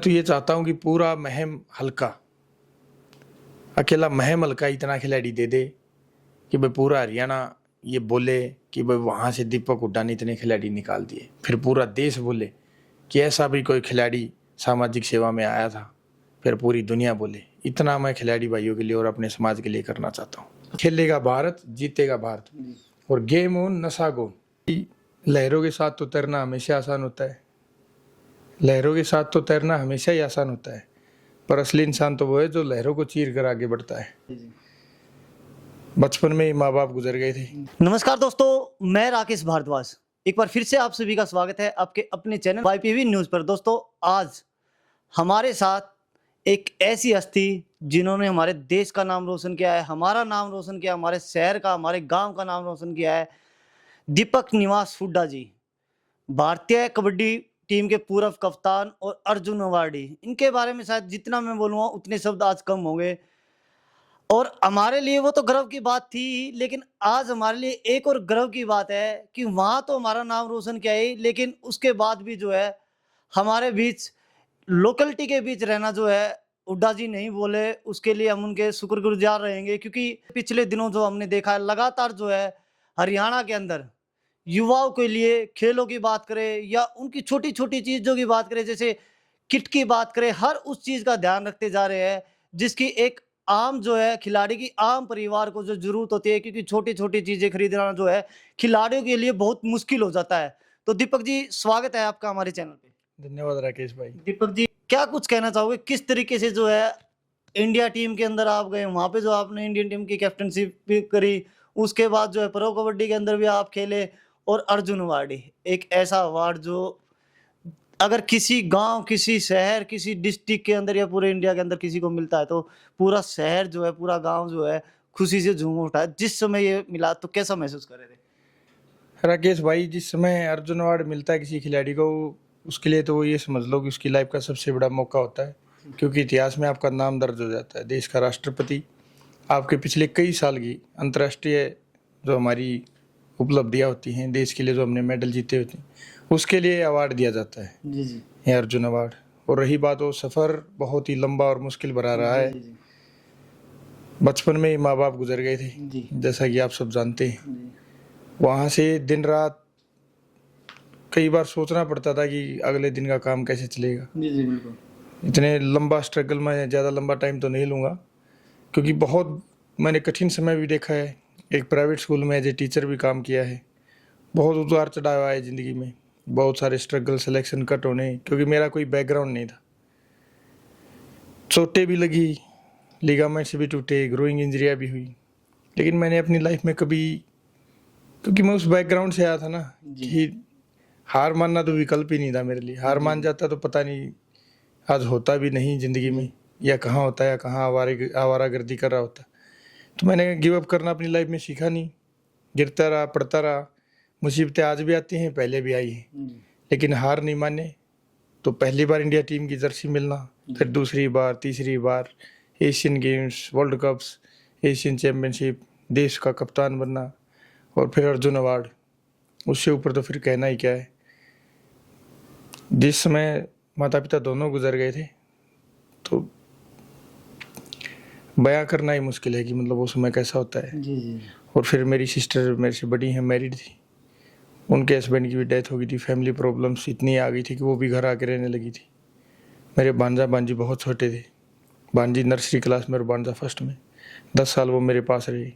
तो ये चाहता हूँ कि पूरा महम हल्का, अकेला महम हल्का इतना खिलाड़ी दे दे कि भाई पूरा हरियाणा ये बोले कि भाई वहाँ से दीपक हुड्डा ने इतने खिलाड़ी निकाल दिए, फिर पूरा देश बोले कि ऐसा भी कोई खिलाड़ी सामाजिक सेवा में आया था, फिर पूरी दुनिया बोले। इतना मैं खिलाड़ी भाइयों के लिए और अपने समाज के लिए करना चाहता हूँ। खेलेगा भारत, जीतेगा भारत। और गेम ऑन, नशा गो। लहरों के साथ तो तैरना हमेशा आसान होता है, लहरों के साथ तो तैरना हमेशा ही आसान होता है, पर असली इंसान तो वो है जो लहरों को चीर कर आगे बढ़ता है। बचपन में ही माँ बाप गुजर गए थे। नमस्कार दोस्तों, मैं राकेश भारद्वाज एक बार फिर से आप सभी का स्वागत है आपके अपने चैनल YPV न्यूज़ पर। दोस्तों, आज हमारे साथ एक ऐसी हस्ती जिन्होंने हमारे देश का नाम रोशन किया है, हमारा नाम रोशन किया, हमारे शहर का, हमारे गांव का नाम रोशन किया है, दीपक निवास हुड्डा जी, भारतीय कबड्डी टीम के पूर्व कप्तान और अर्जुन अवार्डी। इनके बारे में शायद जितना मैं बोलूँगा उतने शब्द आज कम होंगे। और हमारे लिए वो तो गर्व की बात थी, लेकिन आज हमारे लिए एक और गर्व की बात है कि वहाँ तो हमारा नाम रोशन किया ही, लेकिन उसके बाद भी जो है हमारे बीच लोकलिटी के बीच रहना जो है हुड्डा जी नहीं बोले, उसके लिए हम उनके शुक्रगुजार रहेंगे। क्योंकि पिछले दिनों जो हमने देखा है लगातार जो है हरियाणा के अंदर युवाओं के लिए खेलों की बात करें या उनकी छोटी छोटी चीज़ों की बात करें, जैसे किट की बात करें, हर उस चीज़ का ध्यान रखते जा रहे हैं जिसकी एक आम जो है खिलाड़ी की आम परिवार को जो जरूरत होती है। क्योंकि छोटी छोटी चीज़ें खरीदना जो है खिलाड़ियों के लिए बहुत मुश्किल हो जाता है। तो दीपक जी, स्वागत है आपका हमारे चैनल पे। धन्यवाद राकेश भाई। दीपक जी, क्या कुछ कहना चाहोगे, किस तरीके से जो है इंडिया टीम के अंदर आप गए, वहां पे जो आपने इंडियन टीम की कैप्टनशिप भी करी, उसके बाद जो है प्रो कबड्डी के अंदर भी आप खेले, और अर्जुन अवार्डी एक ऐसा अवार्ड जो अगर किसी गांव, किसी शहर, किसी डिस्ट्रिक्ट के अंदर या पूरे इंडिया के अंदर किसी को मिलता है तो पूरा शहर जो है, पूरा गांव जो है खुशी से झूम उठा है। जिस समय ये मिला तो कैसा महसूस कर रहे थे? राकेश भाई, जिस समय अर्जुन अवार्ड मिलता है किसी खिलाड़ी को, उसके लिए तो वो ये समझ लो कि उसकी लाइफ का सबसे बड़ा मौका होता है, क्योंकि इतिहास में आपका नाम दर्ज हो जाता है। देश का राष्ट्रपति आपके पिछले कई साल की अंतर्राष्ट्रीय जो हमारी उपलब्धियां होती हैं, देश के लिए जो हमने मेडल जीते होते हैं, उसके लिए अवार्ड दिया जाता है, जी जी ये अर्जुन अवार्ड। और रही बात, वो सफ़र बहुत ही लंबा और मुश्किल भरा रहा है। बचपन में ही माँ बाप गुजर गए थे, जैसा कि आप सब जानते हैं। वहाँ से दिन रात कई बार सोचना पड़ता था कि अगले दिन का काम कैसे चलेगा। जी जी बिल्कुल। इतने लंबा स्ट्रगल में ज़्यादा लंबा टाइम तो नहीं लूँगा, क्योंकि बहुत मैंने कठिन समय भी देखा है। एक प्राइवेट स्कूल में एज ए टीचर भी काम किया है। बहुत उतार चढ़ाव आए ज़िंदगी में, बहुत सारे स्ट्रगल, सिलेक्शन कट होने, क्योंकि मेरा कोई बैकग्राउंड नहीं था। चोटें भी लगी, लिगामेंट्स भी टूटे, ग्रोइंग इंजरियाँ भी हुई, लेकिन मैंने अपनी लाइफ में कभी, क्योंकि मैं उस बैकग्राउंड से आया था ना, कि हार मानना तो विकल्प ही नहीं था मेरे लिए। हार मान जाता तो पता नहीं आज होता भी नहीं ज़िंदगी में, या कहाँ होता है, या कहाँ आवारागर्दी कर रहा होता। तो मैंने गिव अप करना अपनी लाइफ में सीखा नहीं, गिरता रहा, पड़ता रहा। मुसीबतें आज भी आती हैं, पहले भी आई हैं, लेकिन हार नहीं माने। तो पहली बार इंडिया टीम की जर्सी मिलना, फिर दूसरी बार, तीसरी बार Asian Games, World Cups, Asian Championship, देश का कप्तान बनना, और फिर अर्जुन अवार्ड, उससे ऊपर तो फिर कहना ही क्या है। जिस समय माता पिता दोनों गुजर गए थे, तो बयां करना ही मुश्किल है कि मतलब वो समय कैसा होता है। जी जी। और फिर मेरी सिस्टर मेरे से बड़ी हैं, मैरिड थी, उनके हस्बैंड की भी डेथ हो गई थी। फैमिली प्रॉब्लम्स इतनी आ गई थी कि वो भी घर आके रहने लगी थी। मेरे भांजा भांजी बहुत छोटे थे, भांजी नर्सरी क्लास में और भांजा फर्स्ट में। 10 साल वो मेरे पास रही।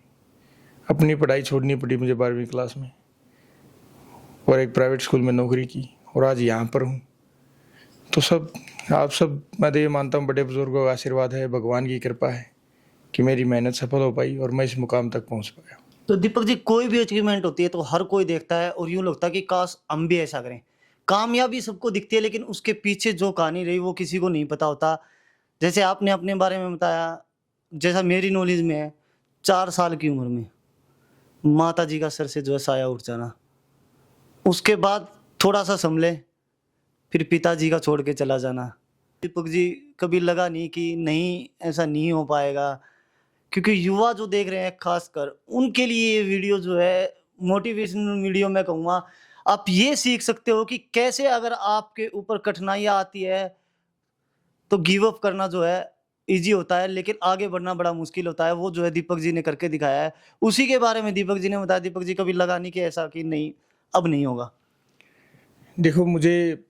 अपनी पढ़ाई छोड़नी पड़ी मुझे 12वीं क्लास में, और एक प्राइवेट स्कूल में नौकरी की, और आज यहाँ पर हूँ। तो सब आप सब, मैं तो ये मानता हूँ बड़े बुजुर्गों का आशीर्वाद है, भगवान की कृपा है कि मेरी मेहनत सफल हो पाई और मैं इस मुकाम तक पहुँच पाया। तो दीपक जी, कोई भी अचीवमेंट होती है तो हर कोई देखता है और यूं लगता है कि काश हम भी ऐसा करें। कामयाबी सबको दिखती है, लेकिन उसके पीछे जो कहानी रही वो किसी को नहीं पता होता। जैसे आपने अपने बारे में बताया, जैसा मेरी नॉलेज में है, 4 साल की उम्र में माता जी का सर से जो है साया उठ जाना, उसके बाद थोड़ा सा संभले, फिर पिताजी का छोड़ के चला जाना। दीपक जी, कभी लगा नहीं कि नहीं ऐसा नहीं हो पाएगा? क्योंकि युवा जो देख रहे हैं खासकर उनके लिए ये वीडियो जो है मोटिवेशनल वीडियो मैं कहूँगा। आप ये सीख सकते हो कि कैसे अगर आपके ऊपर कठिनाइयाँ आती है तो गिव अप करना जो है इजी होता है, लेकिन आगे बढ़ना बड़ा मुश्किल होता है। वो जो है दीपक जी ने करके दिखाया है। उसी के बारे में दीपक जी ने बताया। दीपक जी कभी लगा नहीं कि ऐसा कि नहीं अब नहीं होगा? देखो, मुझे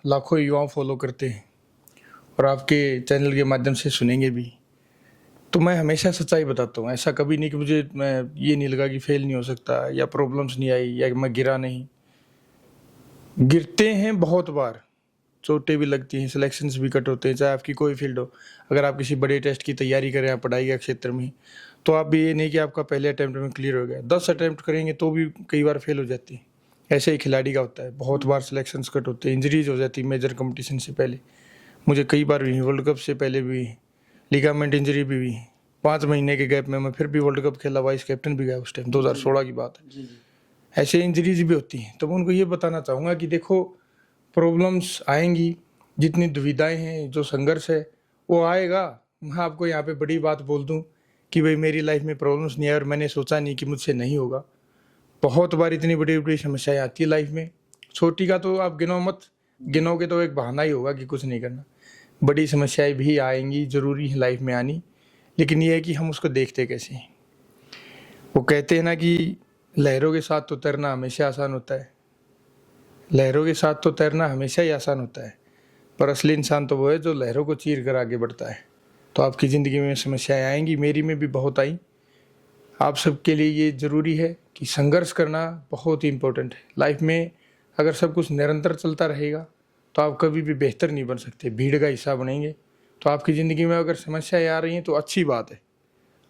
लाखों युवा फॉलो करते हैं और आपके चैनल के माध्यम से सुनेंगे भी, तो मैं हमेशा सच्चाई बताता हूँ। ऐसा कभी नहीं कि मुझे मैं ये नहीं लगा कि फेल नहीं हो सकता या प्रॉब्लम्स नहीं आई या मैं गिरा नहीं। गिरते हैं बहुत बार, चोटें भी लगती हैं, सिलेक्शंस भी कट होते हैं, चाहे आपकी कोई फील्ड हो। अगर आप किसी बड़े टेस्ट की तैयारी करें आप पढ़ाई के क्षेत्र में, तो आप भी ये नहीं कि आपका पहले अटैम्प्ट में क्लियर हो गया, 10 अटैम्प्ट करेंगे तो भी कई बार फेल हो जाती है। ऐसे ही खिलाड़ी का होता है, बहुत बार सिलेक्शंस कट होते हैं, इंजरीज हो जाती है मेजर कंपटीशन से पहले। मुझे कई बार हुई, वर्ल्ड कप से पहले भी हुई, लिगामेंट इंजरी भी हुई। 5 महीने के गैप में मैं फिर भी वर्ल्ड कप खेला, वाइस कैप्टन भी गया उस टाइम, 2016 की बात है। ऐसे इंजरीज भी होती हैं। तो मैं उनको ये बताना चाहूँगा कि देखो, प्रॉब्लम्स आएंगी, जितनी दुविधाएं हैं, जो संघर्ष है वो आएगा। मैं आपको यहाँ पे बड़ी बात बोल दूं कि भाई मेरी लाइफ में प्रॉब्लम्स नहीं आए और मैंने सोचा नहीं कि मुझसे नहीं होगा। बहुत बार इतनी बड़ी बड़ी समस्याएं आती है लाइफ में। छोटी का तो आप गिनो मत, गिनोगे तो एक बहाना ही होगा कि कुछ नहीं करना। बड़ी समस्याएं भी आएंगी, ज़रूरी है लाइफ में आनी, लेकिन ये है कि हम उसको देखते कैसे हैं। वो कहते हैं ना कि लहरों के साथ तो तैरना हमेशा आसान होता है, लहरों के साथ तो तैरना हमेशा ही आसान होता है, पर असली इंसान तो वो है जो लहरों को चीर कर आगे बढ़ता है। तो आपकी ज़िंदगी में समस्याएं आएंगी, मेरी में भी बहुत आई। आप सबके लिए ये ज़रूरी है कि संघर्ष करना बहुत ही इम्पोर्टेंट है लाइफ में। अगर सब कुछ निरंतर चलता रहेगा तो आप कभी भी बेहतर नहीं बन सकते, भीड़ का हिस्सा बनेंगे। तो आपकी ज़िंदगी में अगर समस्याएं आ रही हैं तो अच्छी बात है,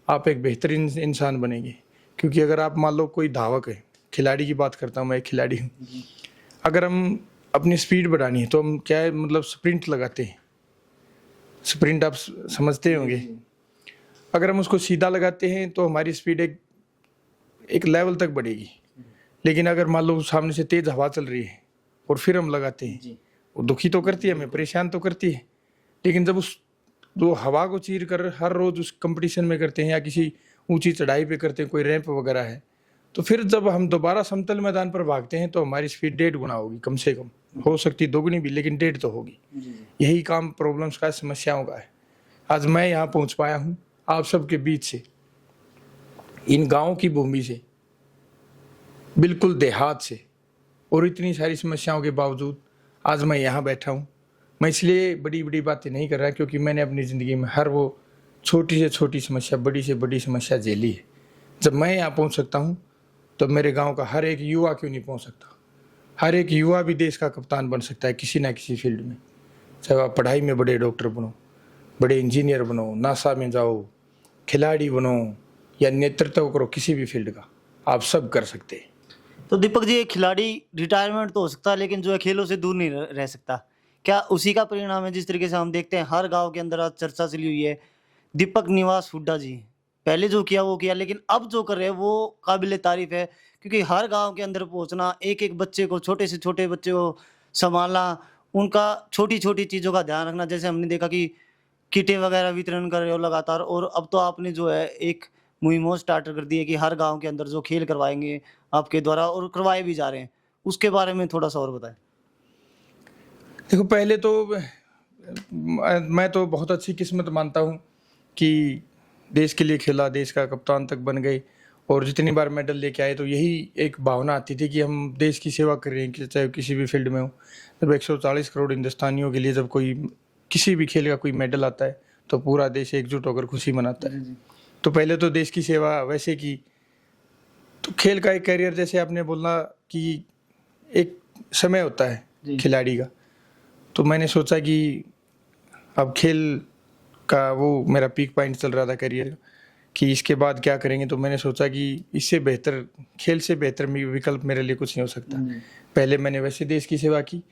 आप एक बेहतरीन इंसान बनेंगे। क्योंकि अगर आप मान लो कोई धावक है, खिलाड़ी की बात करता हूँ, मैं एक खिलाड़ी हूँ। अगर हम अपनी स्पीड बढ़ानी है तो हम क्या है, मतलब स्प्रिंट लगाते हैं। स्प्रिंट आप समझते होंगे। अगर हम उसको सीधा लगाते हैं तो हमारी स्पीड एक लेवल तक बढ़ेगी। लेकिन अगर मान लो सामने से तेज हवा चल रही है और फिर हम लगाते हैं, वो दुखी तो करती है हमें, परेशान तो करती है। लेकिन जब उस जो हवा को चीर कर हर रोज उस कंपटीशन में करते हैं या किसी ऊंची चढ़ाई पे करते हैं, कोई रैंप वगैरह है, तो फिर जब हम दोबारा समतल मैदान पर भागते हैं तो हमारी स्पीड 1.5 गुना होगी, कम से कम। हो सकती है 2 गुनी भी, लेकिन 1.5 तो होगी। यही काम प्रॉब्लम्स का, समस्याओं का है। आज मैं यहाँ पहुँच पाया हूँ आप सबके बीच से, इन गाँव की भूमि से, बिल्कुल देहात से, और इतनी सारी समस्याओं के बावजूद आज मैं यहाँ बैठा हूँ। मैं इसलिए बड़ी बड़ी बातें नहीं कर रहा क्योंकि मैंने अपनी ज़िंदगी में हर वो छोटी से छोटी समस्या, बड़ी से बड़ी समस्या झेली है। जब मैं यहाँ पहुँच सकता हूँ तो मेरे गांव का हर एक युवा क्यों नहीं पहुँच सकता? हर एक युवा भी देश का कप्तान बन सकता है किसी ना किसी फील्ड में। चाहे आप पढ़ाई में बड़े डॉक्टर बनो, बड़े इंजीनियर बनो, नासा में जाओ, खिलाड़ी बनो या नेतृत्व करो किसी भी फील्ड का, आप सब कर सकते हैं। तो दीपक जी, एक खिलाड़ी रिटायरमेंट तो हो सकता है लेकिन जो है खेलों से दूर नहीं रह सकता। क्या उसी का परिणाम है? जिस तरीके से हम देखते हैं हर गांव के अंदर आज चर्चा चली हुई है, दीपक निवास हुड्डा जी पहले जो किया वो किया, लेकिन अब जो कर रहे हैं वो काबिले तारीफ है। क्योंकि हर गांव के अंदर पहुंचना, एक एक बच्चे को, छोटे से छोटे बच्चे को संभालना, उनका छोटी छोटी चीज़ों का ध्यान रखना। जैसे हमने देखा कि किटें वगैरह वितरण कर रहे हो लगातार, और अब तो आपने जो है एक मुहिम स्टार्ट कर दी है कि हर गांव के अंदर जो खेल करवाएंगे आपके द्वारा, और करवाए भी जा रहे हैं। उसके बारे में थोड़ा सा और बताएं। देखो, पहले तो मैं तो बहुत अच्छी किस्मत मानता हूँ कि देश के लिए खेला, देश का कप्तान तक बन गए और जितनी बार मेडल लेके आए, तो यही एक भावना आती थी कि हम देश की सेवा कर रहे हैं, चाहे किसी भी फील्ड में हो। जब 140 करोड़ हिंदुस्तानियों के लिए जब कोई किसी भी खेल का कोई मेडल आता है तो पूरा देश एकजुट होकर खुशी मनाता है। तो पहले तो देश की सेवा वैसे की, तो खेल का एक करियर, जैसे आपने बोला कि एक समय होता है खिलाड़ी का, तो मैंने सोचा कि अब खेल का वो मेरा पीक पॉइंट चल रहा था करियर कि इसके बाद क्या करेंगे। तो मैंने सोचा कि इससे बेहतर, खेल से बेहतर विकल्प मेरे लिए कुछ नहीं हो सकता। पहले मैंने वैसे देश की सेवा की,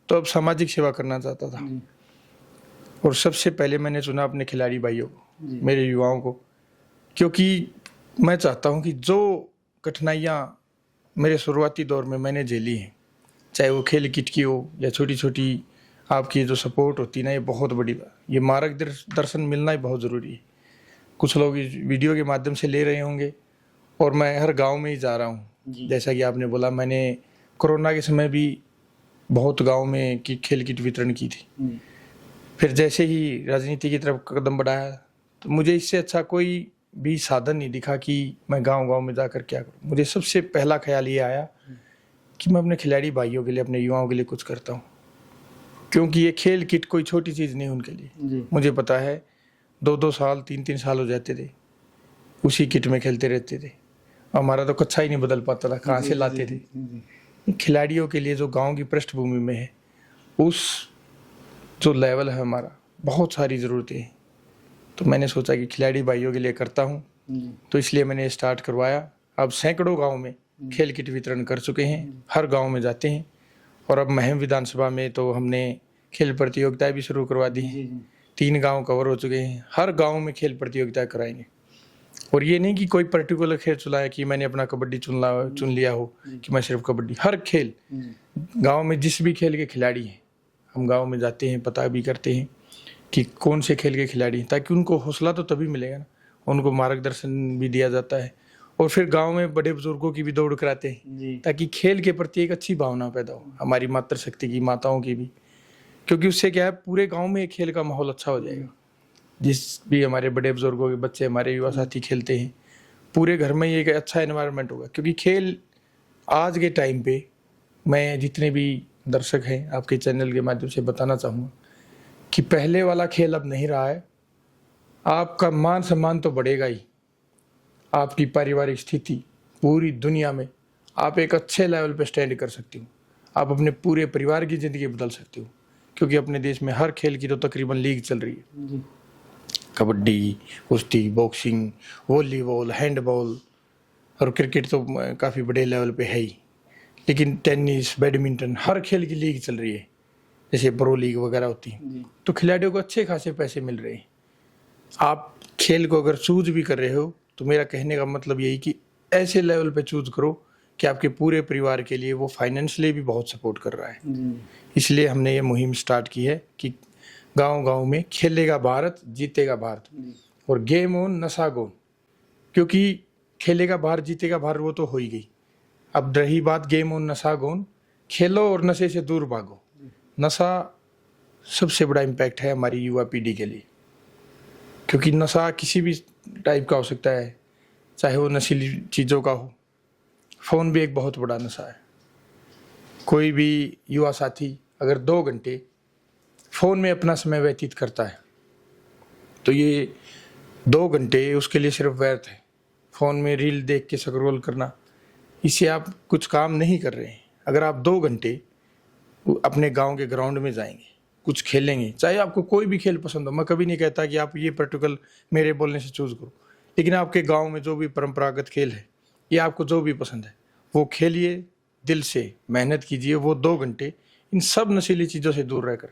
तो अब सामाजिक सेवा करना चाहता था। और सबसे पहले मैंने चुना अपने खिलाड़ी भाइयों को, मेरे युवाओं को, क्योंकि मैं चाहता हूं कि जो कठिनाइयां मेरे शुरुआती दौर में मैंने झेली हैं, चाहे वो खेल किट की हो या छोटी छोटी आपकी जो सपोर्ट होती है ना, ये बहुत बड़ी बात, ये मार्गदर्शन मिलना ही बहुत ज़रूरी है। कुछ लोग इस वीडियो के माध्यम से ले रहे होंगे और मैं हर गांव में ही जा रहा हूं। जैसा कि आपने बोला, मैंने कोरोना के समय भी बहुत गांव में की खेल किट वितरण की थी। फिर जैसे ही राजनीति की तरफ कदम बढ़ाया तो मुझे इससे अच्छा कोई भी साधन नहीं दिखा कि मैं गांव-गांव में जाकर क्या करूं। मुझे सबसे पहला ख्याल ये आया कि मैं अपने खिलाड़ी भाइयों के लिए, अपने युवाओं के लिए कुछ करता हूं, क्योंकि ये खेल किट कोई छोटी चीज़ नहीं उनके लिए। मुझे पता है 2-2 साल, 3-3 साल हो जाते थे, उसी किट में खेलते रहते थे। हमारा तो कच्छा ही नहीं बदल पाता था, कहाँ से लाते थे। खिलाड़ियों के लिए जो गांव की पृष्ठभूमि में है, उस जो लेवल है हमारा, बहुत सारी ज़रूरतें हैं। तो मैंने सोचा कि खिलाड़ी भाइयों के लिए करता हूँ, तो इसलिए मैंने स्टार्ट करवाया। अब सैकड़ों गांव में खेल किट वितरण कर चुके हैं, हर गांव में जाते हैं। और अब महम विधानसभा में तो हमने खेल प्रतियोगिताएं भी शुरू करवा दी हैं। 3 गांव कवर हो चुके हैं, हर गांव में खेल प्रतियोगिता कराएंगे। और ये नहीं कि कोई पर्टिकुलर खेल चुना है कि मैंने अपना कबड्डी चुन लिया हो कि मैं सिर्फ कबड्डी, हर खेल गांव में जिस भी खेल के खिलाड़ी हैं, हम गांव में जाते हैं, पता भी करते हैं कि कौन से खेल के खिलाड़ी हैं, ताकि उनको हौसला तो तभी मिलेगा ना, उनको मार्गदर्शन भी दिया जाता है। और फिर गांव में बड़े बुजुर्गों की भी दौड़ कराते हैं, ताकि खेल के प्रति एक अच्छी भावना पैदा हो, हमारी मातृशक्ति की, माताओं की भी। क्योंकि उससे क्या है, पूरे गांव में एक खेल का माहौल अच्छा हो जाएगा। जिस भी हमारे बड़े बुजुर्गों के बच्चे, हमारे युवा साथी खेलते हैं, पूरे घर में एक अच्छा एनवायरनमेंट होगा। क्योंकि खेल आज के टाइम पे, मैं जितने भी दर्शक हैं आपके चैनल के माध्यम से बताना चाहूँगा कि पहले वाला खेल अब नहीं रहा है। आपका मान सम्मान तो बढ़ेगा ही, आपकी पारिवारिक स्थिति पूरी दुनिया में आप एक अच्छे लेवल पे स्टैंड कर सकती हो, आप अपने पूरे परिवार की ज़िंदगी बदल सकती हो। क्योंकि अपने देश में हर खेल की तो तकरीबन लीग चल रही है, कबड्डी, कुश्ती, बॉक्सिंग, वॉलीबॉल, हैंडबॉल और क्रिकेट तो काफ़ी बड़े लेवल पे है ही। लेकिन टेनिस, बैडमिंटन, हर खेल की लीग चल रही है, जैसे प्रो लीग वगैरह होती है। तो खिलाड़ियों को अच्छे खासे पैसे मिल रहे हैं। आप खेल को अगर चूज भी कर रहे हो, तो मेरा कहने का मतलब यही कि ऐसे लेवल पे चूज करो कि आपके पूरे परिवार के लिए वो फाइनेंशियली भी बहुत सपोर्ट कर रहा है। इसलिए हमने ये मुहिम स्टार्ट की है कि गांव-गांव में खेलेगा भारत, जीतेगा भारत। और गेम ऑन, नशा गोन। क्योंकि खेलेगा भारत, जीतेगा भारत वो तो हो ही गई। अब रही बात गेम ऑन, नशा गोन, खेलो और नशे से दूर भागो। नशा सबसे बड़ा इम्पैक्ट है हमारी युवा पीढ़ी के लिए, क्योंकि नशा किसी भी टाइप का हो सकता है, चाहे वो नशीली चीज़ों का हो। फ़ोन भी एक बहुत बड़ा नशा है। कोई भी युवा साथी अगर 2 घंटे फ़ोन में अपना समय व्यतीत करता है, तो ये 2 घंटे उसके लिए सिर्फ व्यर्थ है। फ़ोन में रील देख के स्क्रॉल करना, इससे आप कुछ काम नहीं कर रहे हैं। अगर आप 2 घंटे अपने गांव के ग्राउंड में जाएंगे, कुछ खेलेंगे, चाहे आपको कोई भी खेल पसंद हो, मैं कभी नहीं कहता कि आप ये पर्टिकुलर मेरे बोलने से चूज़ करो, लेकिन आपके गांव में जो भी परंपरागत खेल है, ये आपको जो भी पसंद है, वो खेलिए, दिल से मेहनत कीजिए। वो 2 घंटे इन सब नशीली चीज़ों से दूर रहकर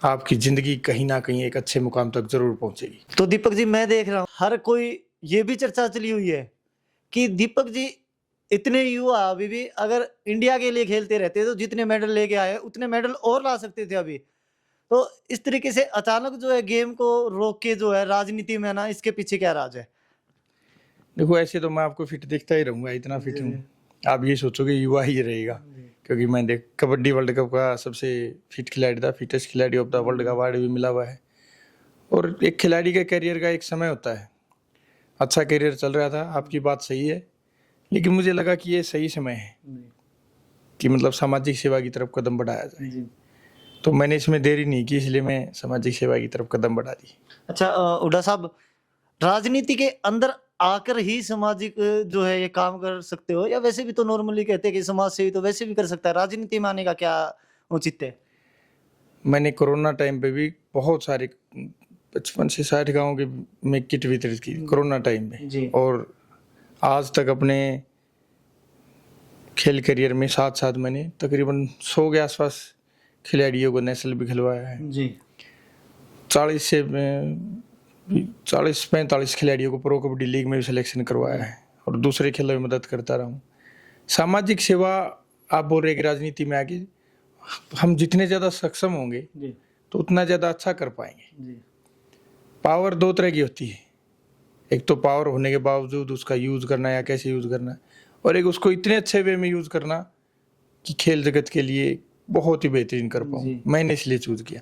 आपकी ज़िंदगी कहीं ना कहीं एक अच्छे मुकाम तक ज़रूर पहुँचेगी। तो दीपक जी, मैं देख रहा हूँ हर कोई ये भी चर्चा चली हुई है कि दीपक जी इतने युवा अभी भी अगर इंडिया के लिए खेलते रहते तो जितने मेडल लेके आए उतने मेडल और ला सकते थे अभी। तो इस तरीके से अचानक जो है गेम को रोक के जो है राजनीति में आना, इसके पीछे क्या राज है? देखो, ऐसे तो मैं आपको फिट दिखता ही रहूँगा, इतना फिट हूँ। आप ये सोचोगे युवा ही रहेगा, क्योंकि मैं देख कबड्डी वर्ल्ड कप का सबसे फिट खिलाड़ी था, फिटेस्ट खिलाड़ी ऑफ द वर्ल्ड का अवार्ड भी मिला हुआ है। और एक खिलाड़ी के करियर का एक समय होता है। अच्छा करियर चल रहा था, आपकी बात सही है, लेकिन मुझे लगा कि ये सही समय है कि मतलब सामाजिक सेवा की तरफ कदम बढ़ाया जाए। तो मैंने इसमें देरी नहीं की, इसलिए मैं सामाजिक सेवा की तरफ कदम बढ़ा दी। अच्छा हुड्डा साहब, राजनीति के अंदर आकर ही सामाजिक जो है ये काम कर सकते हो, या वैसे भी तो नॉर्मली कहते हैं कि समाज सेवी तो वैसे भी कर सकता है, राजनीति में आने का क्या औचित्य है? मैंने कोरोना टाइम पे भी बहुत सारे 55 से 60 गाँव के में किट वितरित की कोरोना टाइम में। और आज तक अपने खेल करियर में साथ साथ मैंने तकरीबन 100 के आसपास खिलाड़ियों को नेशनल भी खिलवाया है जी। 40-45 खिलाड़ियों को प्रो कबड्डी लीग में भी सिलेक्शन करवाया है, और दूसरे खेलों में मदद करता रहा हूँ। सामाजिक सेवा, आप बोल रहे हैं कि राजनीति में आगे हम जितने ज़्यादा सक्षम होंगे तो उतना ज़्यादा अच्छा कर पाएंगे। पावर 2 तरह की होती है, एक तो पावर होने के बावजूद उसका यूज़ करना या कैसे यूज़ करना, और एक उसको इतने अच्छे वे में यूज़ करना कि खेल जगत के लिए बहुत ही बेहतरीन कर पाऊँ। मैंने इसलिए चूज़ किया।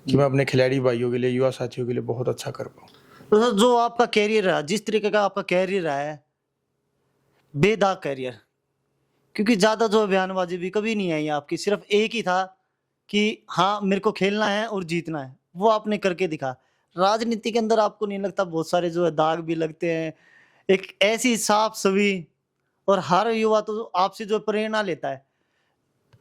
कि मैं अपने खिलाड़ी भाइयों के लिए, युवा साथियों के लिए बहुत अच्छा कर पाऊँ। तो सर जो आपका कैरियर रहा, जिस तरीके का आपका कैरियर रहा है, बेदाग कैरियर, क्योंकि ज्यादा जो बयानबाजी भी कभी नहीं आई आपकी, सिर्फ एक ही था कि हाँ मेरे को खेलना है और जीतना है, वो आपने करके दिखा। राजनीति के अंदर आपको नहीं लगता बहुत सारे जो है दाग भी लगते हैं? एक ऐसी साफ छवि, और हर युवा तो आपसे जो प्रेरणा लेता है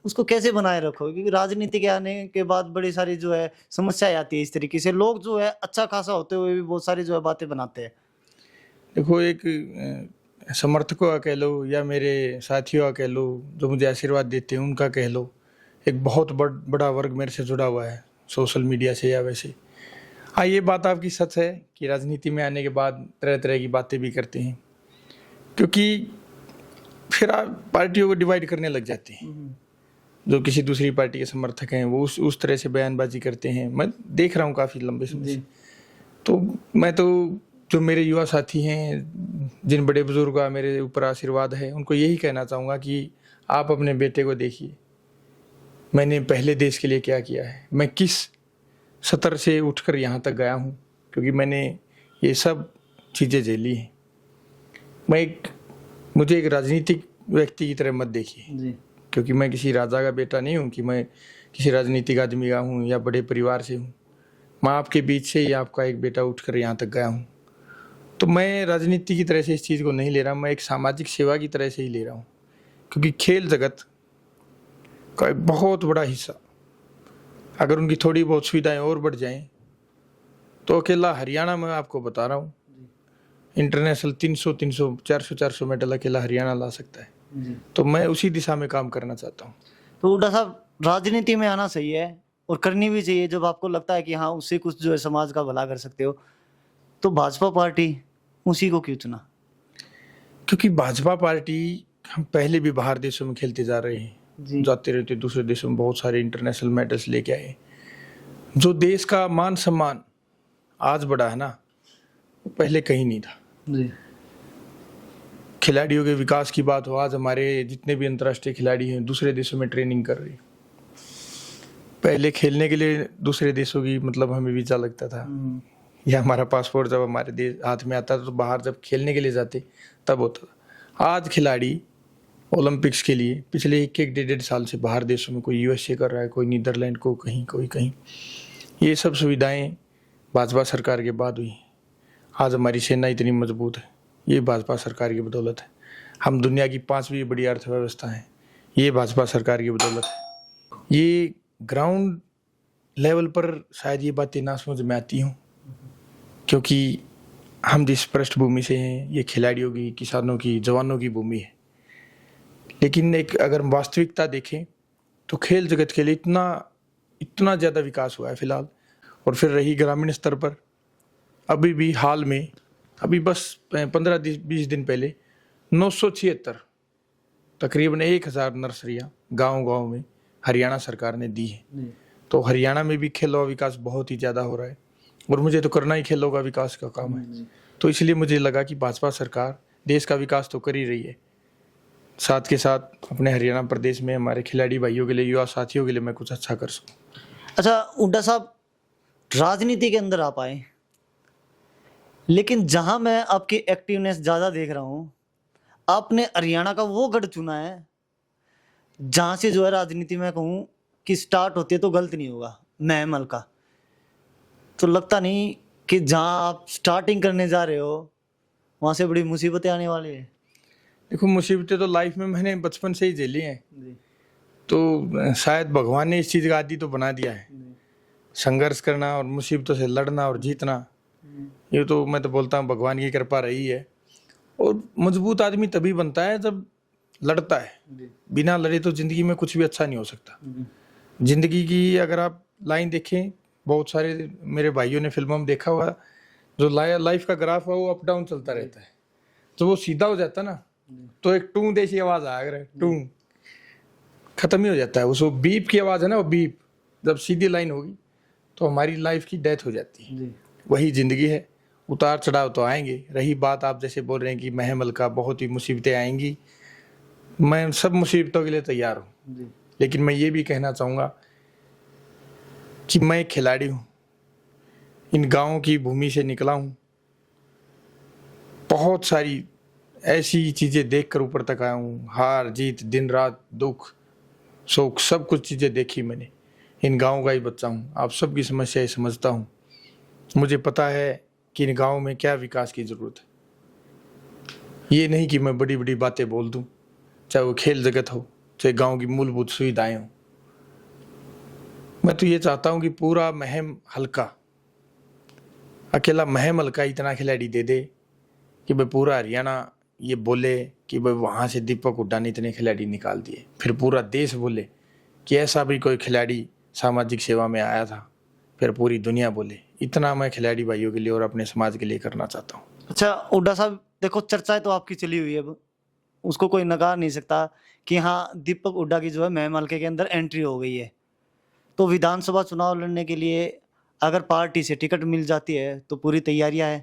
उसको कैसे बनाए रखो, क्योंकि राजनीति के आने के बाद बड़ी सारी जो है समस्याएं आती है। इस तरीके से लोग जो है अच्छा खासा होते हुए भी बहुत सारी जो है बातें बनाते हैं। देखो, एक समर्थकों का कह लो या मेरे साथियों का कह लो, जो मुझे आशीर्वाद देते हैं उनका कह लो, एक बहुत बड़ा वर्ग मेरे से जुड़ा हुआ है सोशल मीडिया से या वैसे। हाँ, ये बात आपकी सच है कि राजनीति में आने के बाद तरह तरह की बातें भी करते हैं, क्योंकि फिर आप पार्टियों को डिवाइड करने लग जाते हैं। जो किसी दूसरी पार्टी के समर्थक हैं वो उस तरह से बयानबाजी करते हैं। मैं देख रहा हूँ काफ़ी लंबे समय से। तो मैं तो, जो मेरे युवा साथी हैं, जिन बड़े बुजुर्ग का मेरे ऊपर आशीर्वाद है, उनको यही कहना चाहूँगा कि आप अपने बेटे को देखिए, मैंने पहले देश के लिए क्या किया है, मैं किस सतर से उठकर यहाँ तक गया हूँ, क्योंकि मैंने ये सब चीज़ें झेली हैं। मुझे एक राजनीतिक व्यक्ति की तरह मत देखिए, क्योंकि मैं किसी राजा का बेटा नहीं हूँ कि मैं किसी राजनीतिक आदमी का हूँ या बड़े परिवार से हूँ। मैं आपके बीच से ही आपका एक बेटा उठकर यहाँ तक गया हूँ। तो मैं राजनीति की तरह से इस चीज़ को नहीं ले रहा, मैं एक सामाजिक सेवा की तरह से ही ले रहा हूँ, क्योंकि खेल जगत का एक बहुत बड़ा हिस्सा, अगर उनकी थोड़ी बहुत सुविधाएं और बढ़ जाएं, तो अकेला हरियाणा में आपको बता रहा हूँ, इंटरनेशनल 300 400 मेडल अकेला हरियाणा ला सकता है। तो मैं उसी दिशा में काम करना चाहता हूँ। तो हुड्डा साहब, राजनीति में आना सही है और करनी भी चाहिए जब आपको लगता है कि हाँ उससे कुछ जो है समाज का भला कर सकते हो। तो भाजपा पार्टी, उसी को क्यों चुना? क्योंकि भाजपा पार्टी, हम पहले भी बाहर देशों में खेलते जा रहे हैं, जाते रहते दूसरे देशों में, बहुत सारे इंटरनेशनल मेडल्स लेके आए। जो देश का मान सम्मान आज बढ़ा है ना, वो पहले कहीं नहीं था। खिलाड़ियों के विकास की बात हो, आज हमारे जितने भी अंतर्राष्ट्रीय खिलाड़ी हैं दूसरे देशों में ट्रेनिंग कर रही। पहले खेलने के लिए दूसरे देशों की मतलब हमें वीजा लगता था, या हमारा पासपोर्ट जब हमारे देश हाथ में आता था, तो बाहर जब खेलने के लिए जाते तब होता था। आज खिलाड़ी ओलंपिक्स के लिए पिछले 1-1 साल से बाहर देशों में, कोई यूएसए कर रहा है, कोई नीदरलैंड को, कहीं कोई कहीं। ये सब सुविधाएं भाजपा सरकार के बाद हुई। आज हमारी सेना इतनी मजबूत है, ये भाजपा सरकार की बदौलत है। हम दुनिया की 5वीं बड़ी अर्थव्यवस्था है, ये भाजपा सरकार की बदौलत है। ये ग्राउंड लेवल पर शायद ये बातें ना समझ में आती हों, क्योंकि हम जिस पृष्ठभूमि से हैं, ये खिलाड़ियों की, किसानों की, जवानों की भूमि है। लेकिन एक अगर वास्तविकता देखें तो खेल जगत के लिए इतना ज़्यादा विकास हुआ है फिलहाल। और फिर रही ग्रामीण स्तर पर, अभी भी हाल में, अभी बस 15-20 दिन पहले 976 तकरीबन 1000 नर्सरियाँ गांव-गांव में हरियाणा सरकार ने दी है। तो हरियाणा में भी खेलों का विकास बहुत ही ज़्यादा हो रहा है, और मुझे तो करना ही खेलों का विकास का काम है। तो इसलिए मुझे लगा कि भाजपा सरकार देश का विकास तो कर ही रही है, साथ के साथ अपने हरियाणा प्रदेश में हमारे खिलाड़ी भाइयों के लिए, युवा साथियों के लिए मैं कुछ अच्छा कर सकूँ। अच्छा हुड्डा साहब, राजनीति के अंदर आप आए, लेकिन जहां मैं आपकी एक्टिवनेस ज़्यादा देख रहा हूं, आपने हरियाणा का वो गढ़ चुना है जहां से जो है राजनीति में कहूँ कि स्टार्ट होती है तो गलत नहीं होगा, महमल का। तो लगता नहीं कि जहां आप स्टार्टिंग करने जा रहे हो वहां से बड़ी मुसीबतें आने वाली है? देखो, मुसीबतें तो लाइफ में मैंने बचपन से ही झेली हैं, तो शायद भगवान ने इस चीज़ का आदी तो बना दिया है, संघर्ष करना और मुसीबतों से लड़ना और जीतना। ये तो मैं तो बोलता हूँ भगवान की कृपा रही है। और मजबूत आदमी तभी बनता है जब लड़ता है, बिना लड़े तो ज़िंदगी में कुछ भी अच्छा नहीं हो सकता। ज़िंदगी की अगर आप लाइन देखें, बहुत सारे मेरे भाइयों ने फिल्मों में देखा हुआ, जो लाइफ का ग्राफ है वो अप डाउन चलता रहता है। तो वो सीधा हो जाता ना, तो एक टूं जैसी आवाज़ आ रहा है, टूं खत्म ही हो जाता है। उसको बीप की आवाज़ है ना, वो बीप जब सीधी लाइन होगी तो हमारी लाइफ की डेथ हो जाती है। वही ज़िंदगी है, उतार चढ़ाव तो आएंगे। रही बात आप जैसे बोल रहे हैं कि महमल का, बहुत ही मुसीबतें आएंगी, मैं सब मुसीबतों के लिए तैयार हूँ। लेकिन मैं ये भी कहना चाहूँगा कि मैं एक खिलाड़ी हूँ, इन गाँव की भूमि से निकला हूँ, बहुत सारी ऐसी चीज़ें देख कर ऊपर तक आया हूँ, हार जीत, दिन रात, दुख सुख, सब कुछ चीज़ें देखी मैंने। इन गाँव का ही बच्चा हूँ, आप सबकी समस्याएं समझता हूँ। मुझे पता है कि इन गाँव में क्या विकास की ज़रूरत है। ये नहीं कि मैं बड़ी बड़ी बातें बोल दूँ, चाहे वो खेल जगत हो, चाहे गाँव की मूलभूत सुविधाएं हों। मैं तो ये चाहता हूँ कि पूरा महम हल्का, अकेला महम हल्का इतना खिलाड़ी दे दे कि भाई पूरा हरियाणा ये बोले कि भाई वहाँ से दीपक हुड्डा ने इतने खिलाड़ी निकाल दिए, फिर पूरा देश बोले कि ऐसा भी कोई खिलाड़ी सामाजिक सेवा में आया था, फिर पूरी दुनिया बोले। इतना मैं खिलाड़ी भाइयों के लिए और अपने समाज के लिए करना चाहता हूँ। अच्छा हुड्डा साहब, देखो चर्चाएं तो आपकी चली हुई है, अब उसको कोई नकार नहीं सकता कि हाँ दीपक हुड्डा की जो है महम हल्के के अंदर एंट्री हो गई है। तो विधानसभा चुनाव लड़ने के लिए अगर पार्टी से टिकट मिल जाती है तो पूरी तैयारियां है।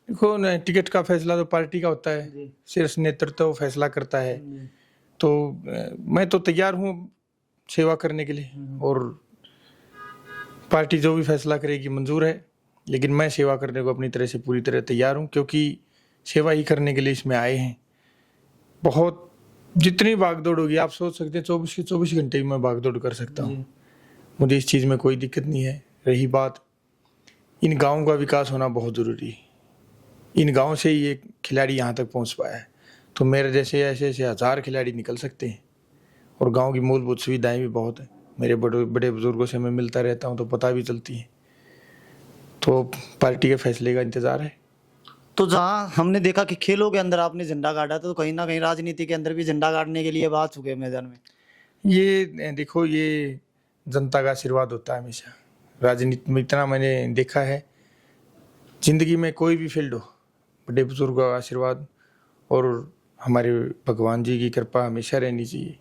देखो न, टिकट का फैसला तो पार्टी का होता है, जी। शीर्ष नेतृत्व फैसला करता है। तो मैं तो तैयार हूँ सेवा करने के लिए, और पार्टी जो भी फैसला करेगी मंजूर है, लेकिन मैं सेवा करने को अपनी तरह से पूरी तरह तैयार हूँ, क्योंकि सेवा ही करने के लिए इसमें आए हैं। बहुत जितनी भागदौड़ होगी, आप सोच सकते हैं 24 के 24 घंटे भी मैं भागदौड़ कर सकता हूँ, मुझे इस चीज़ में कोई दिक्कत नहीं है। रही बात, इन गाँव का विकास होना बहुत ज़रूरी है। इन गाँव से ही एक खिलाड़ी यहाँ तक पहुँच पाया है, तो मेरे जैसे ऐसे ऐसे हज़ार खिलाड़ी निकल सकते हैं। और गांव की मूलभूत सुविधाएं भी बहुत हैं, मेरे बड़े बड़े बुजुर्गों से मैं मिलता रहता हूं तो पता भी चलती है। तो पार्टी के फैसले का इंतज़ार है। तो जहाँ हमने देखा कि खेलों के अंदर आपने झंडा गाड़ा था, तो कहीं ना कहीं राजनीति के अंदर भी झंडा गाड़ने के लिए बात चुके हैं मैदान में। ये देखो, ये जनता का आशीर्वाद होता है हमेशा। राजनीति में इतना मैंने देखा है, जिंदगी में कोई भी फील्ड हो, बड़े बुजुर्गों का आशीर्वाद और हमारे भगवान जी की कृपा हमेशा रहनी चाहिए,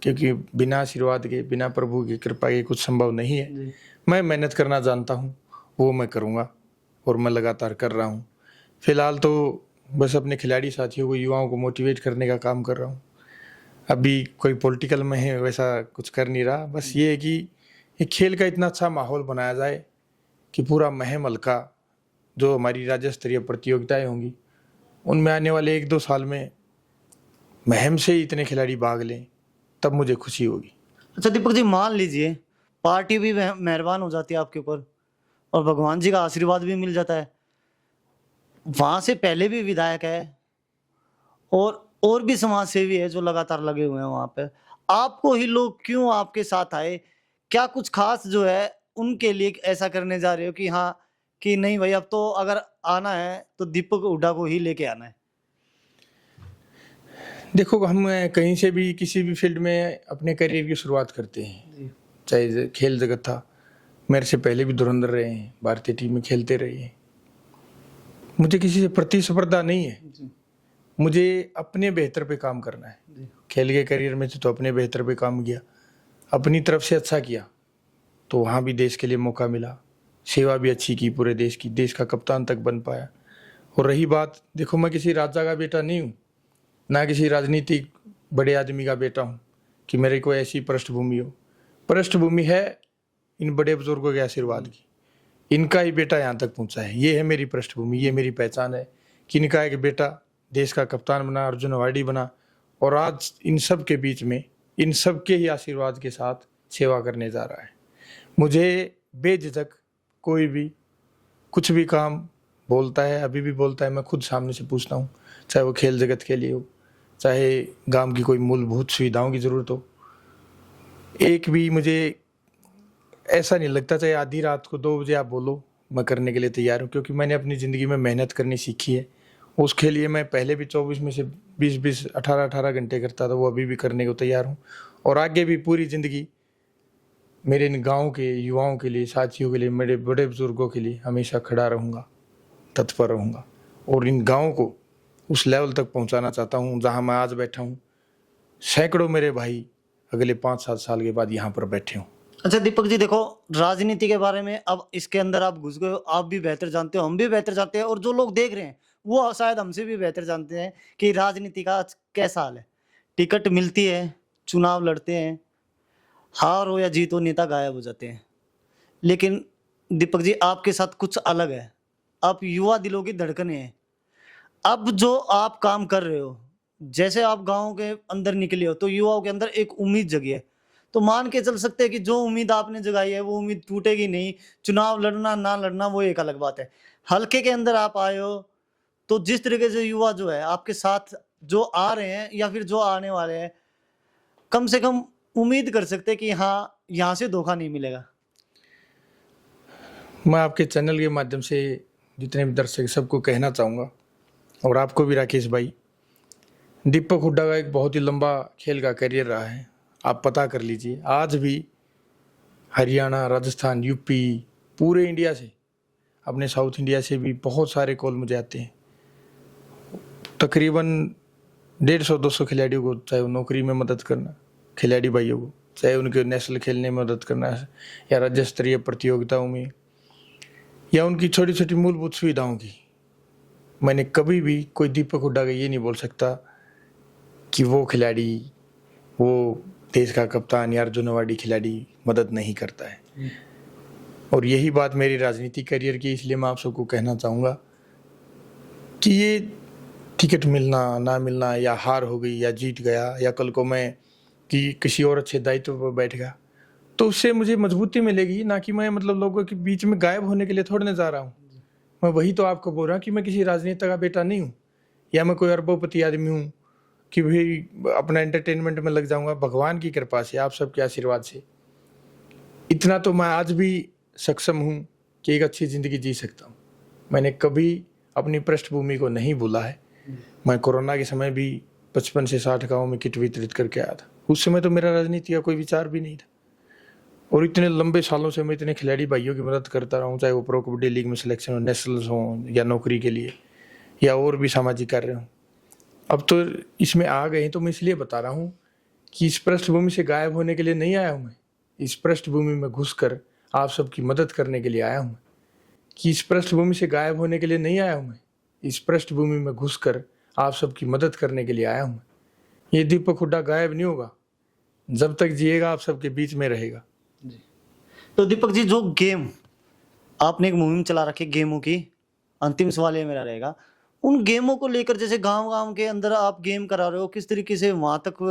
क्योंकि बिना आशीर्वाद के, बिना प्रभु की कृपा के कुछ संभव नहीं है। मैं मेहनत करना जानता हूँ, वो मैं करूँगा और मैं लगातार कर रहा हूँ। फिलहाल तो बस अपने खिलाड़ी साथियों को, युवाओं को मोटिवेट करने का काम कर रहा हूँ। अभी कोई पॉलिटिकल में है वैसा कुछ कर नहीं रहा, बस ये है कि ये खेल का इतना अच्छा माहौल बनाया जाए कि पूरा महम हल्का, जो हमारी राज्य स्तरीय प्रतियोगिताएं होंगी उनमें आने वाले 1-2 साल में महम से ही इतने खिलाड़ी भाग लें, तब मुझे खुशी होगी। अच्छा दीपक जी, मान लीजिए पार्टी भी मेहरबान हो जाती है आपके ऊपर और भगवान जी का आशीर्वाद भी मिल जाता है, वहां से पहले भी विधायक है और भी समाज सेवी है जो लगातार लगे हुए हैं वहां पे, आपको ही लोग क्यों आपके साथ आए? क्या कुछ खास जो है उनके लिए ऐसा करने जा रहे हो कि हाँ कि नहीं भाई, अब तो अगर आना है तो दीपक हुड्डा को ही लेके आना है? देखो, हम कहीं से भी किसी भी फील्ड में अपने करियर की शुरुआत करते हैं, चाहे खेल जगत था, मेरे से पहले भी धुरंधर रहे हैं, भारतीय टीम में खेलते रहे हैं। मुझे किसी से प्रतिस्पर्धा नहीं है, मुझे अपने बेहतर पे काम करना है। खेल के करियर में तो अपने बेहतर पे काम किया, अपनी तरफ से अच्छा किया, तो वहाँ भी देश के लिए मौका मिला, सेवा भी अच्छी की पूरे देश की, देश का कप्तान तक बन पाया। और रही बात, देखो मैं किसी राजा का बेटा नहीं हूँ, ना किसी राजनीतिक बड़े आदमी का बेटा हूँ कि मेरे को ऐसी पृष्ठभूमि हो। पृष्ठभूमि है इन बड़े बुजुर्गों के आशीर्वाद की, इनका ही बेटा यहाँ तक पहुँचा है। ये है मेरी पृष्ठभूमि, ये मेरी पहचान है कि इनका एक बेटा देश का कप्तान बना, अर्जुन अवार्डी बना, और आज इन सब के बीच में, इन सब के ही आशीर्वाद के साथ सेवा करने जा रहा है। मुझे बेझिझक कोई भी कुछ भी काम बोलता है, अभी भी बोलता है, मैं खुद सामने से पूछता हूँ, चाहे वो खेल जगत के लिए हो, चाहे गांव की कोई मूलभूत सुविधाओं की ज़रूरत हो। एक भी मुझे ऐसा नहीं लगता, चाहे आधी रात को 2 बजे आप बोलो, मैं करने के लिए तैयार हूँ, क्योंकि मैंने अपनी ज़िंदगी में मेहनत करनी सीखी है। उसके लिए मैं पहले भी 24 में से 20-20, 18-18 घंटे करता था, वो अभी भी करने को तैयार हूँ, और आगे भी पूरी ज़िंदगी मेरे इन गाँव के युवाओं के लिए, साथियों के लिए, मेरे बड़े बुजुर्गों के लिए हमेशा खड़ा रहूँगा, तत्पर रहूँगा, और इन गाँव को उस लेवल तक पहुँचाना चाहता हूँ जहाँ मैं आज बैठा हूँ। सैकड़ों मेरे भाई अगले 5-7 साल के बाद यहाँ पर बैठे हों। अच्छा दीपक जी, देखो राजनीति के बारे में अब इसके अंदर आप घुस गए हो, आप भी बेहतर जानते हो, हम भी बेहतर जानते हैं, और जो लोग देख रहे हैं वो शायद हमसे भी बेहतर जानते हैं कि राजनीति का आज कैसा हाल है। टिकट मिलती है, चुनाव लड़ते हैं, हार हो या जीत हो, नेता गायब हो जाते हैं। लेकिन दीपक जी आपके साथ कुछ अलग है। आप युवा दिलों की धड़कनें हैं। अब जो आप काम कर रहे हो, जैसे आप गाँव के अंदर निकले हो तो युवाओं के अंदर एक उम्मीद जगी है। तो मान के चल सकते हैं कि जो उम्मीद आपने जगाई है वो उम्मीद टूटेगी नहीं। चुनाव लड़ना ना लड़ना वो एक अलग बात है। हल्के के अंदर आप आए हो, तो जिस तरीके से युवा जो है आपके साथ जो आ रहे हैं या फिर जो आने वाले हैं, कम से कम उम्मीद कर सकते हैं कि हाँ, यहाँ से धोखा नहीं मिलेगा। मैं आपके चैनल के माध्यम से जितने भी दर्शक सबको कहना चाहूँगा, और आपको भी राकेश भाई, दीपक हुड्डा का एक बहुत ही लंबा खेल का करियर रहा है। आप पता कर लीजिए, आज भी हरियाणा, राजस्थान, यूपी, पूरे इंडिया से, अपने साउथ इंडिया से भी बहुत सारे कॉल मुझे आते हैं। तकरीबन 150-200 खिलाड़ियों को, चाहे वो नौकरी में मदद करना, खिलाड़ी भाइयों को, चाहे उनके नेशनल खेलने में मदद करना या राज्य स्तरीय प्रतियोगिताओं में, या उनकी छोटी छोटी मूलभूत सुविधाओं की। मैंने कभी भी कोई दीपक हुड्डा का ये नहीं बोल सकता कि वो खिलाड़ी, वो देश का कप्तान या अर्जुन अवार्डी खिलाड़ी मदद नहीं करता है। और यही बात मेरी राजनीतिक करियर की, इसलिए मैं आप सबको कहना चाहूँगा कि ये टिकट मिलना ना मिलना, या हार हो गई या जीत गया, या कल को मैं कि किसी और अच्छे दायित्व पर बैठ गया, तो उससे मुझे मजबूती मिलेगी, ना कि मैं मतलब लोगों के बीच में गायब होने के लिए थोड़ने जा रहा हूँ। मैं वही तो आपको बोल रहा हूँ कि मैं किसी राजनेता का बेटा नहीं हूँ, या मैं कोई अरबोपति आदमी हूँ कि भाई अपना एंटरटेनमेंट में लग जाऊँगा। भगवान की कृपा से, आप सबके आशीर्वाद से इतना तो मैं आज भी सक्षम हूँ कि एक अच्छी ज़िंदगी जी सकता हूँ। मैंने कभी अपनी पृष्ठभूमि को नहीं भूला है। मैं कोरोना के समय भी 55 से 60 गाँव में किट वितरित करके आया था। उस समय तो मेरा राजनीति का कोई विचार भी नहीं था, और इतने लंबे सालों से मैं इतने खिलाड़ी भाइयों की मदद करता रहा हूँ, चाहे वो प्रो कबड्डी लीग में सिलेक्शन हो, नेशनल्स हो, या नौकरी के लिए, या और भी सामाजिक कार्य हों। अब तो इसमें आ गए हैं, तो मैं इसलिए बता रहा हूँ कि इस पृष्ठभूमि से गायब होने के लिए नहीं आया हूँ मैं। इस पृष्ठभूमि में घुसकर आप सबकी मदद करने के लिए आया हूँ। कि इस पृष्ठभूमि से गायब होने के लिए नहीं आया हूँ मैं। इस पृष्ठभूमि में घुसकर आप सबकी मदद करने के लिए आया हूँ। ये दीपक हुड्डा गायब नहीं होगा, जब तक जिएगा आप सबके बीच में रहेगा। तो दीपक जी, जो गेम आपने एक मुहिम चला रखी गेमों की, अंतिम सवाल ये मेरा रहेगा, उन गेमों को लेकर जैसे गांव-गांव के अंदर आप गेम करा रहे हो, किस तरीके से वहां तक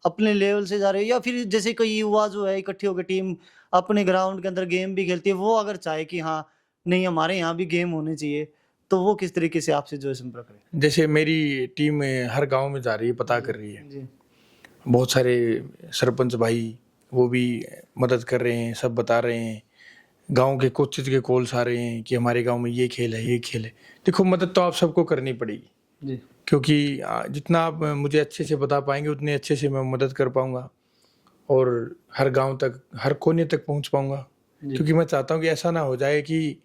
अपने लेवल से जा रहे हो, या फिर जैसे कोई युवा जो है इकट्ठी होकर टीम अपने ग्राउंड के अंदर गेम भी खेलती है, वो अगर चाहे कि हाँ नहीं हमारे यहाँ भी गेम होने चाहिए, तो वो किस तरीके से आपसे जो है संपर्क करें? जैसे मेरी टीम हर गांव में जा रही है, पता कर रही है। जी बहुत सारे सरपंच भाई वो भी मदद कर रहे हैं, सब बता रहे हैं। गांव के कोचेज के कॉल्स आ रहे हैं कि हमारे गांव में ये खेल है, ये खेल है। देखो, मदद तो आप सबको करनी पड़ेगी, जी क्योंकि जितना आप मुझे अच्छे से बता पाएंगे उतने अच्छे से मैं मदद कर पाऊंगा, और हर गांव तक, हर कोने तक पहुंच पाऊंगा। क्योंकि मैं चाहता हूं कि ऐसा ना हो जाए कि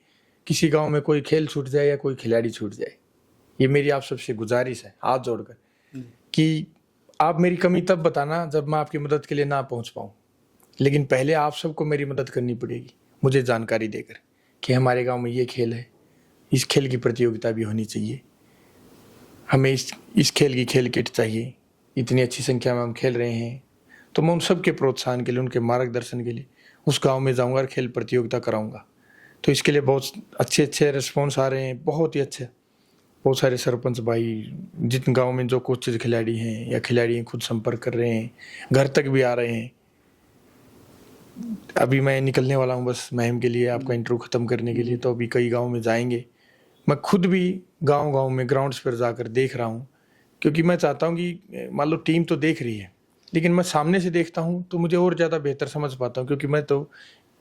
किसी गांव में कोई खेल छूट जाए या कोई खिलाड़ी छूट जाए। ये मेरी आप सबसे गुजारिश है, हाथ जोड़कर, कि आप मेरी कमी तब बताना जब मैं आपकी मदद के लिए ना पहुंच पाऊं, लेकिन पहले आप सबको मेरी मदद करनी पड़ेगी, मुझे जानकारी देकर कि हमारे गांव में ये खेल है, इस खेल की प्रतियोगिता भी होनी चाहिए, हमें इस खेल की खेल किट चाहिए, इतनी अच्छी संख्या में हम खेल रहे हैं। तो मैं उन सब के प्रोत्साहन के लिए, उनके मार्गदर्शन के लिए उस गांव में जाऊंगा और खेल प्रतियोगिता कराऊंगा। तो इसके लिए बहुत अच्छे अच्छे रिस्पॉन्स आ रहे हैं, बहुत ही अच्छे। बहुत सारे सरपंच भाई, जिन गांव में जो कोचेज खिलाड़ी हैं या खिलाड़ी हैं, खुद संपर्क कर रहे हैं, घर तक भी आ रहे हैं। अभी मैं निकलने वाला हूं बस मुहिम के लिए, आपका इंटरव्यू खत्म करने के लिए, तो अभी कई गांव में जाएंगे। मैं खुद भी गांव-गांव में ग्राउंड्स पर जाकर देख रहा हूं, क्योंकि मैं चाहता हूं कि मान लो टीम तो देख रही है, लेकिन मैं सामने से देखता हूं तो मुझे और ज़्यादा बेहतर समझ पाता हूं, क्योंकि मैं तो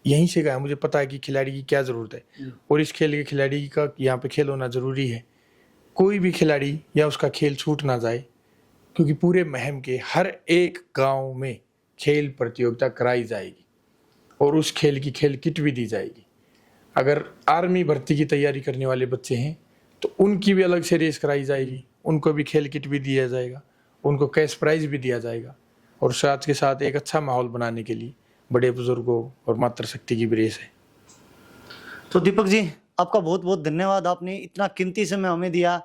यहीं से गया, मुझे पता है कि खिलाड़ी की क्या ज़रूरत है, और इस खेल के खिलाड़ी का यहाँ पे खेल होना ज़रूरी है। कोई भी खिलाड़ी या उसका खेल छूट ना जाए, क्योंकि पूरे मुहिम के हर एक गांव में खेल प्रतियोगिता कराई जाएगी, और उस खेल की खेल किट भी दी जाएगी। अगर आर्मी भर्ती की तैयारी करने वाले बच्चे हैं तो उनकी भी अलग से रेस कराई जाएगी, उनको भी खेल किट भी दिया जाएगा, उनको कैश प्राइज भी दिया जाएगा, और साथ के साथ एक अच्छा माहौल बनाने के लिए बड़े बुजुर्गों और मातृशक्ति की भी रेस है। तो दीपक जी, आपका बहुत बहुत धन्यवाद, आपने इतना कीमती समय हमें दिया।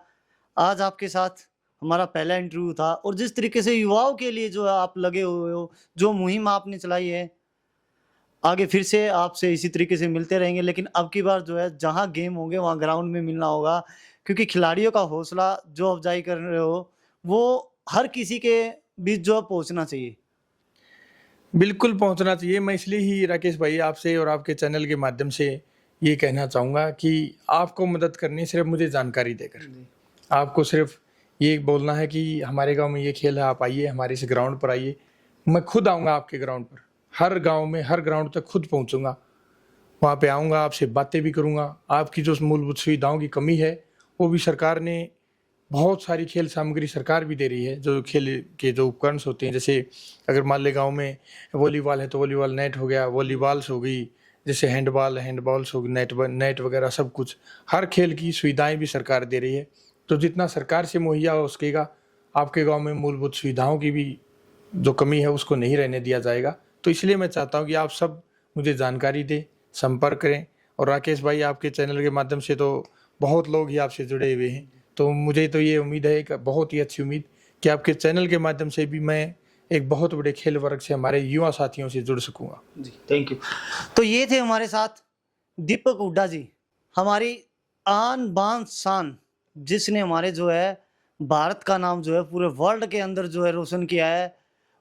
आज आपके साथ हमारा पहला इंटरव्यू था, और जिस तरीके से युवाओं के लिए जो है आप लगे हुए हो, जो मुहिम आपने चलाई है, आगे फिर से आपसे इसी तरीके से मिलते रहेंगे, लेकिन अब की बार जो है जहाँ गेम होंगे वहाँ ग्राउंड में मिलना होगा, क्योंकि खिलाड़ियों का हौसला जो अफजाई कर रहे हो वो हर किसी के बीच जो है पहुँचना चाहिए। बिल्कुल पहुंचना चाहिए। मैं इसलिए ही राकेश भाई आपसे और आपके चैनल के माध्यम से ये कहना चाहूँगा कि आपको मदद करनी है सिर्फ मुझे जानकारी देकर। आपको सिर्फ ये बोलना है कि हमारे गांव में ये खेल है, आप आइए हमारे इस ग्राउंड पर आइए। मैं खुद आऊँगा आपके ग्राउंड पर, हर गांव में हर ग्राउंड तक खुद पहुँचूँगा। वहाँ पे आऊँगा, आपसे बातें भी करूँगा। आपकी जो मूलभूत सुविधाओं की कमी है वो भी सरकार ने बहुत सारी खेल सामग्री सरकार भी दे रही है। जो खेल के जो उपकरण होते हैं, जैसे अगर मान ले गाँव में वॉलीबॉल है तो वॉलीबॉल नेट हो गया, वॉलीबॉल्स हो गई, जैसे हैंडबॉल हैंडबॉल्स हो गई, नेट वगैरह सब कुछ, हर खेल की सुविधाएं भी सरकार दे रही है। तो जितना सरकार से मुहैया हो सकेगा, आपके गांव में मूलभूत सुविधाओं की भी जो कमी है उसको नहीं रहने दिया जाएगा। तो इसलिए मैं चाहता हूँ कि आप सब मुझे जानकारी दें, संपर्क करें। और राकेश भाई आपके चैनल के माध्यम से तो बहुत लोग ही आपसे जुड़े हुए हैं, तो मुझे तो ये उम्मीद है, एक बहुत ही अच्छी उम्मीद, कि आपके चैनल के माध्यम से भी मैं एक बहुत बड़े खेल वर्ग से हमारे युवा साथियों से जुड़ सकूंगा। जी थैंक यू। तो ये थे हमारे साथ दीपक हुड्डा जी, हमारी आन बान शान, जिसने हमारे जो है भारत का नाम जो है पूरे वर्ल्ड के अंदर जो है रोशन किया है।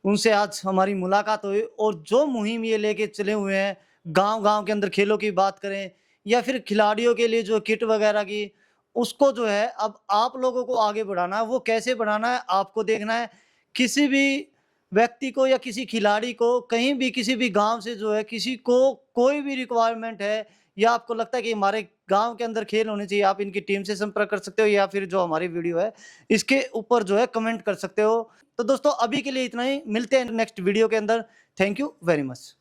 उनसे आज हमारी मुलाकात हुई और जो मुहिम ये लेके चले हुए हैं, गांव-गांव के अंदर खेलों की बात करें या फिर खिलाड़ियों के लिए जो किट वगैरह की, उसको जो है अब आप लोगों को आगे बढ़ाना है। वो कैसे बढ़ाना है आपको देखना है। किसी भी व्यक्ति को या किसी खिलाड़ी को कहीं भी किसी भी गांव से जो है किसी को कोई भी रिक्वायरमेंट है या आपको लगता है कि हमारे गांव के अंदर खेल होने चाहिए, आप इनकी टीम से संपर्क कर सकते हो या फिर जो हमारी वीडियो है इसके ऊपर जो है कमेंट कर सकते हो। तो दोस्तों अभी के लिए इतना ही, मिलते हैं नेक्स्ट वीडियो के अंदर। Thank you very much.